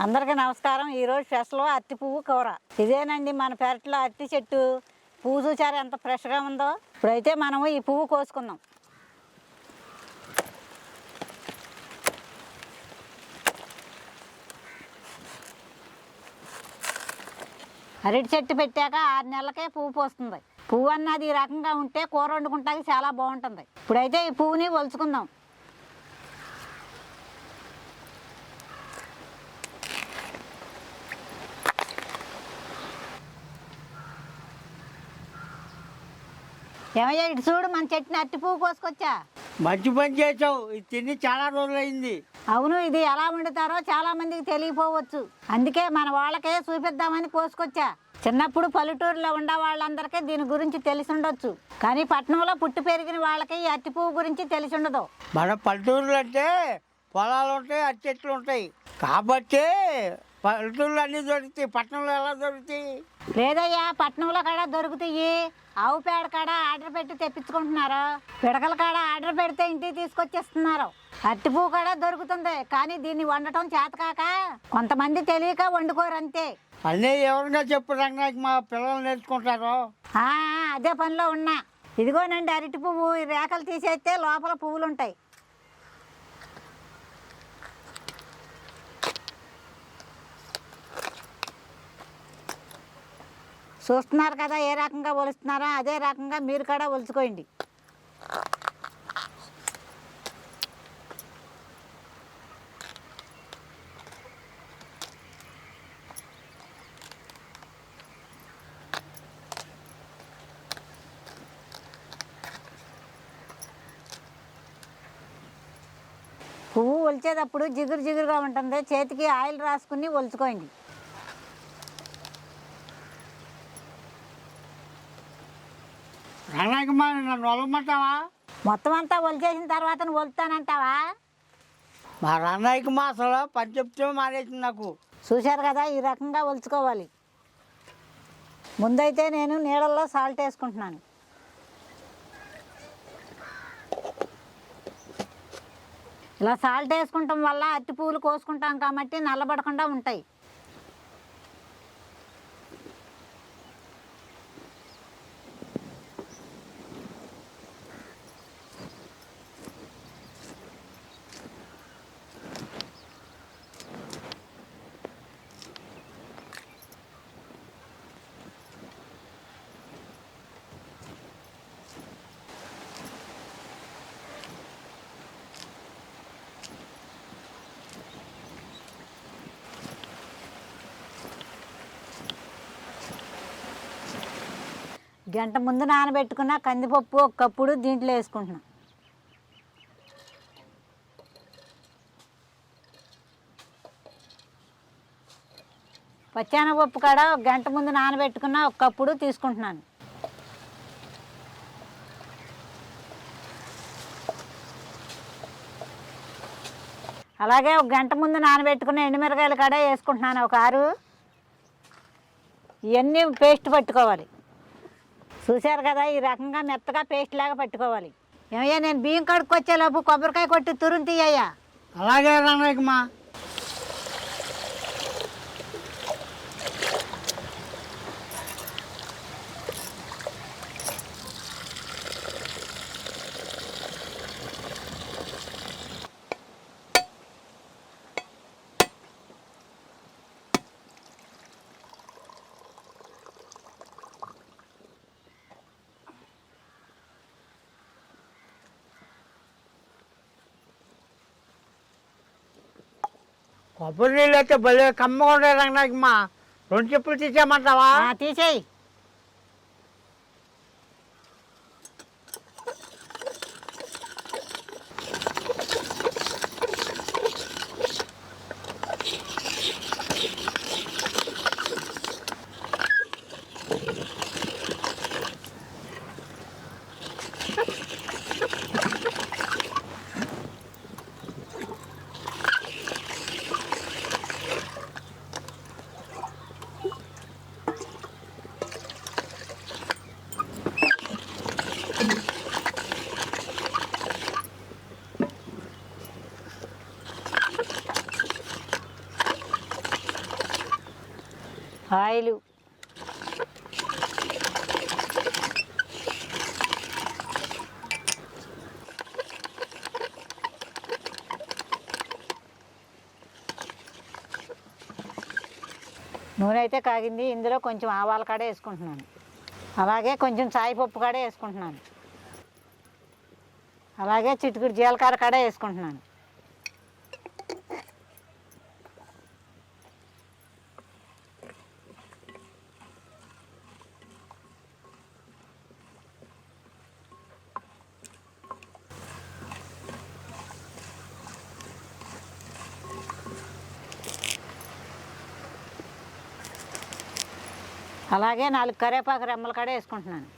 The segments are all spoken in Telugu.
అందరికీ నమస్కారం. ఈరోజు స్పెషల్ అరటి పువ్వు కూర. ఇదేనండి మన పెరట్లో అరటి చెట్టు. పువ్వు చూసారా ఎంత ఫ్రెష్గా ఉందో. ఇప్పుడైతే మనము ఈ పువ్వు కోసుకుందాం. అరటి చెట్టు పెట్టాక 6 నెలలకే పువ్వు పోస్తుంది. పువ్వు అన్నది ఈ రకంగా ఉంటే కూర వండుకుంటానికి చాలా బాగుంటుంది. ఇప్పుడైతే ఈ పువ్వుని ఒలుచుకుందాం. ఏమయ్యా ఇటు చూడు, మన చెట్టుని అరటి పువ్వు కోసుకొచ్చా. మంచి పని చేసావు. ఇది తిని చాలా రోజులైంది. అవును, ఇది ఎలా వండుతారో చాలా మందికి తెలియపోవచ్చు. అందుకే మన వాళ్ళకే చూపిద్దామని కోసుకొచ్చా. చిన్నప్పుడు పల్లెటూరులో ఉండే వాళ్ళందరికీ దీని గురించి తెలిసి ఉండొచ్చు, కానీ పట్టణంలో పుట్టి పెరిగిన వాళ్ళకి ఈ అరటి పువ్వు గురించి తెలిసి ఉండదు. మన పల్లెటూరులు అంటే పొలాలు ఉంటాయి, అరటి చెట్లు ఉంటాయి కాబట్టి పల్లెటూరులు అన్నీ దొరుకుతాయి. పట్టణంలో ఎలా దొరుకుతాయి? లేదయ్యా, పట్టణంలో కాడ దొరుకుతాయి. ఆవు పేడ కాడ ఆర్డర్ పెట్టి తెప్పించుకుంటున్నారు. పిడకల కాడ ఆర్డర్ పెడితే ఇంటికి తీసుకొచ్చేస్తున్నారు. అరటి పువ్వు కాడ దొరుకుతుంది, కానీ దీన్ని వండటం చేతకాక కొంతమంది తెలియక వండుకోరు అంతే. అన్నీ ఎవరిగా చెప్పు రంగాకి, మా పిల్లలు నేర్చుకుంటారు. అదే పనిలో ఉన్నా. ఇదిగోనండి అరటి పువ్వు. ఈ రేఖలు తీసేస్తే లోపల పువ్వులు ఉంటాయి. చూస్తున్నారు కదా ఏ రకంగా ఒలుస్తున్నారో, అదే రకంగా మీరు కూడా ఒలుచుకోండి. పువ్వు ఒలిచేటప్పుడు జిగురు జిగురుగా ఉంటుంది. చేతికి ఆయిల్ రాసుకుని ఒలుచుకోండి. రంగాకి మా నన్ను ఒలమంటావా? మొత్తం అంతా ఒలిచేసిన తర్వాత నువ్వు ఒలుతానంటావా? మా రంగాకి మా అసలు పని చెప్తే మానేసింది నాకు. చూశారు కదా ఈ రకంగా ఒలుచుకోవాలి. ముందైతే నేను నీళ్ళల్లో సాల్ట్ వేసుకుంటున్నాను. ఇలా సాల్ట్ వేసుకుంటాం వల్ల అరటి పువ్వులు కోసుకుంటాం కాబట్టి నల్లబడకుండా ఉంటాయి. గంట ముందు నానబెట్టుకున్న కందిపప్పు 1 కప్పుడు దీంట్లో వేసుకుంటున్నా. పచ్చెనగపప్పు కాడ 1 గంట ముందు నానబెట్టుకున్న 1 కప్పుడు తీసుకుంటున్నాను. అలాగే 1 గంట ముందు నానబెట్టుకున్న ఎండుమిరకాయలు కాడ వేసుకుంటున్నాను ఒక 6. ఇవన్నీ పేస్ట్ పట్టుకోవాలి. చూశారు కదా ఈ రకంగా మెత్తగా పేస్ట్ లాగా పట్టుకోవాలి. ఏమయ్యా, నేను బియ్యం కడుక్కొచ్చేలోపు కొబ్బరికాయ కొట్టి తురుము తీయ్యా. అలాగే రంగాకి మా. కొబ్బరి నీళ్ళు అయితే భలే కమ్మగా ఉంటాయి రంగాకి మా. 2 చెప్పులు తీసేయమంటావా? తీసేయి. నూనె అయితే కాగింది. ఇందులో కొంచెం ఆవాల కాడ వేసుకుంటున్నాను. అలాగే కొంచెం సాయిపప్పు కాడ వేసుకుంటున్నాను. అలాగే చిటికుడు జీలకర్ర కాడ వేసుకుంటున్నాను. అలాగే 4 కరివేపాకు రెమ్మల కాడ వేసుకుంటున్నాను.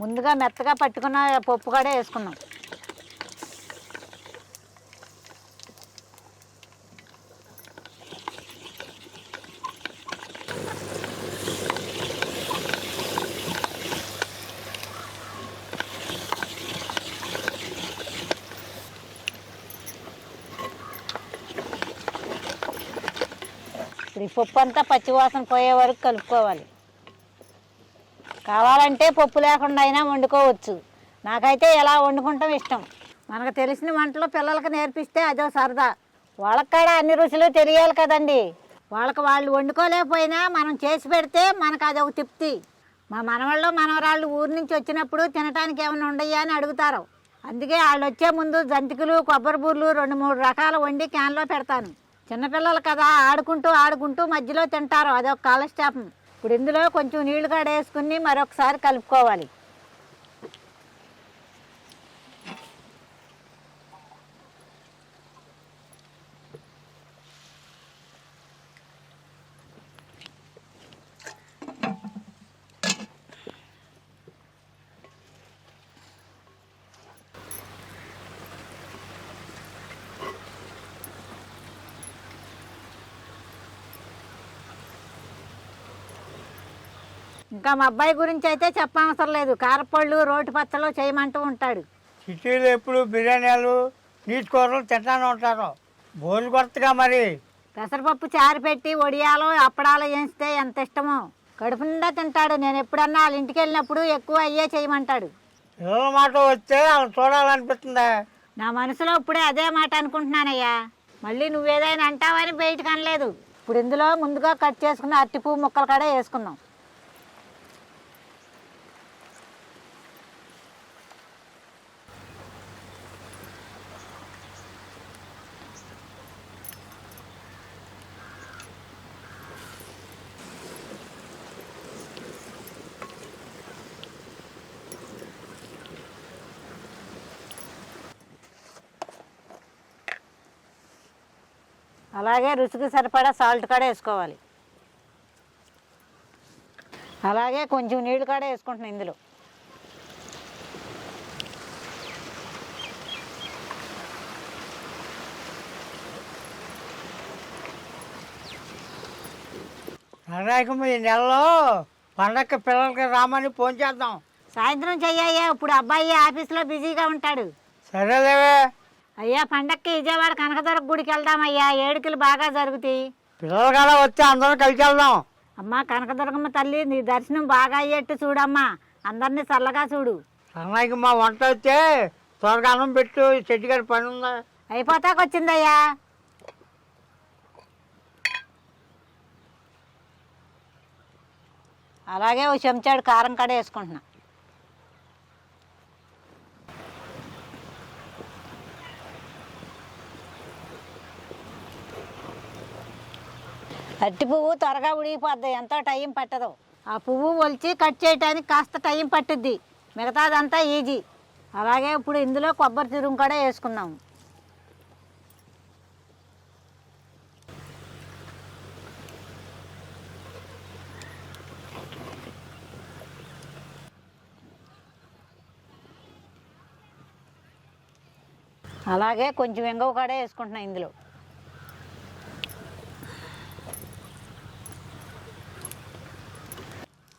ముందుగా మెత్తగా పట్టుకున్న పప్పు కాడ వేసుకున్నాం. ఇప్పుడు ఈ పప్పు అంతా పచ్చివాసన పోయే వరకు కలుపుకోవాలి. కావాలంటే పప్పు లేకుండా అయినా వండుకోవచ్చు. నాకైతే ఎలా వండుకుంటాం ఇష్టం. మనకు తెలిసిన వంటలు పిల్లలకి నేర్పిస్తే అదో సరదా. వాళ్ళకి కూడా అన్ని రుచులు తెలియాలి కదండి. వాళ్ళకి వాళ్ళు వండుకోలేకపోయినా మనం చేసి పెడితే మనకు అదొక తృప్తి. మా మనవాళ్ళు మనవరాళ్ళు ఊరి నుంచి వచ్చినప్పుడు తినడానికి ఏమైనా ఉండయా అని అడుగుతారు. అందుకే వాళ్ళు వచ్చే ముందు జంతికలు, కొబ్బరి బూర్లు 2-3 రకాలు వండి క్యాన్లో పెడతాను. చిన్నపిల్లలు కదా, ఆడుకుంటూ మధ్యలో తింటారు. అదొక కాలక్షేపం. ఇప్పుడు ఇందులో కొంచెం నీళ్లు కాడ వేసుకుని మరొకసారి కలుపుకోవాలి. ఇంకా మా అబ్బాయి గురించి అయితే చెప్పవసరం లేదు. కారపళ్ళు, రోటి పచ్చళ్ళు చేయమంటూ ఉంటాడు. సిటీలో ఎప్పుడు బిర్యానీలు, నీటి కూరలు తింటానే ఉంటారు. బోలు కొత్తగా మరి. పెసరపప్పు చారు పెట్టి వడియాలు, అప్పడాలు వేస్తే ఎంత ఇష్టమో. కడుపు నిండా తింటాడు. నేను ఎప్పుడన్నా వాళ్ళ ఇంటికి వెళ్ళినప్పుడు ఎక్కువ అయ్యే చేయమంటాడు. పిల్లల మాట వస్తే వాళ్ళు చూడాలనిపిస్తుందా? నా మనసులో ఇప్పుడే అదే మాట అనుకుంటున్నానయ్యా. మళ్ళీ నువ్వేదైనా అంటావని బయటకు అనలేదు. ఇప్పుడు ఇందులో ముందుగా కట్ చేసుకున్న అరటిపువ్వు ముక్కలు కూడా వేసుకున్నాం. అలాగే రుచికి సరిపడా సాల్ట్ కూడా వేసుకోవాలి. అలాగే కొంచెం నీళ్ళు కూడా వేసుకుంటున్నాను ఇందులో. అలాగే ఈ నెలలో పండగకి పిల్లలకి రామని ఫోన్ చేద్దాం. సాయంత్రం చెయ్యయ్యా. ఇప్పుడు అబ్బాయి ఆఫీస్లో బిజీగా ఉంటాడు. సరేలేవే. అయ్యా, పండక్కి విజయవాడ కనకదుర్గ గుడికి వెళ్దామయ్యా. ఏడుకలు బాగా జరుగుతాయి. పిల్లలు కూడా వచ్చి అందరం కలిసి వెళ్దాం. అమ్మా కనకదుర్గమ్మ తల్లి, నీ దర్శనం బాగా అయ్యేట్టు చూడమ్మా. అందరినీ చల్లగా చూడు. అన్నయ్యకి మా వంట వచ్చే త్వరగా అన్నం పెట్టు. చెట్టు గారి పని ఉందా? అయిపోతాకొచ్చిందయ్యా. అలాగే ఓ చెంచాడు కారం కూడా వేసుకుంటున్నా. అరటి పువ్వు త్వరగా ఉడిగిపోద్ది. ఎంతో టైం పట్టదు. ఆ పువ్వు ఒలిచి కట్ చేయడానికి కాస్త టైం పట్టుద్ది. మిగతాదంతా ఈజీ. అలాగే ఇప్పుడు ఇందులో కొబ్బరి తురుము కూడా వేసుకుందాము. అలాగే కొంచెం ఇంగువ కూడా వేసుకుంటున్నాం ఇందులో.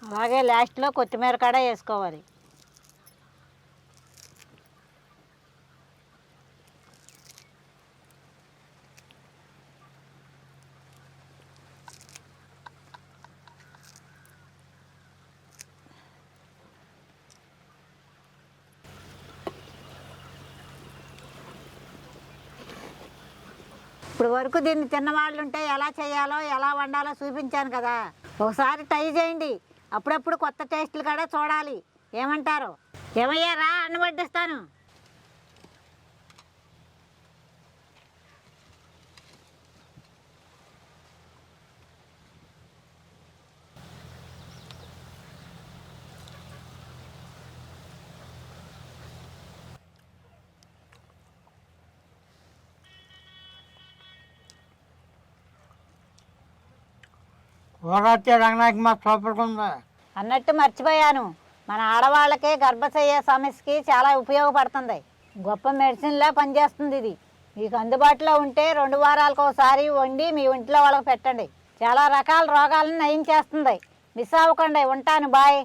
అలాగే లాస్ట్లో కొత్తిమీర కూడా వేసుకోవాలి. ఇప్పుడు వరకు దీన్ని తిన్నవాళ్ళు ఉంటే ఎలా చేయాలో ఎలా వండాలో చూపించాను కదా, ఒకసారి ట్రై చేయండి. అప్పుడప్పుడు కొత్త టేస్టులు కూడా చూడాలి. ఏమంటారు? ఏమయ్యా రా, అన్నం వడ్డిస్తాను. కూర వచ్చే రంగనాయకి మా సూపర్గా ఉంది. అన్నట్టు మర్చిపోయాను, మన ఆడవాళ్ళకి గర్భసయ్య సమస్యకి చాలా ఉపయోగపడుతుంది. గొప్ప మెడిసిన్లా పనిచేస్తుంది ఇది. మీకు అందుబాటులో ఉంటే 2 వారాలకు ఒకసారి వండి మీ ఇంట్లో వాళ్ళకి పెట్టండి. చాలా రకాల రోగాలను నయం చేస్తుంది. మిస్ అవ్వకండి. ఉంటాను, బాయ్.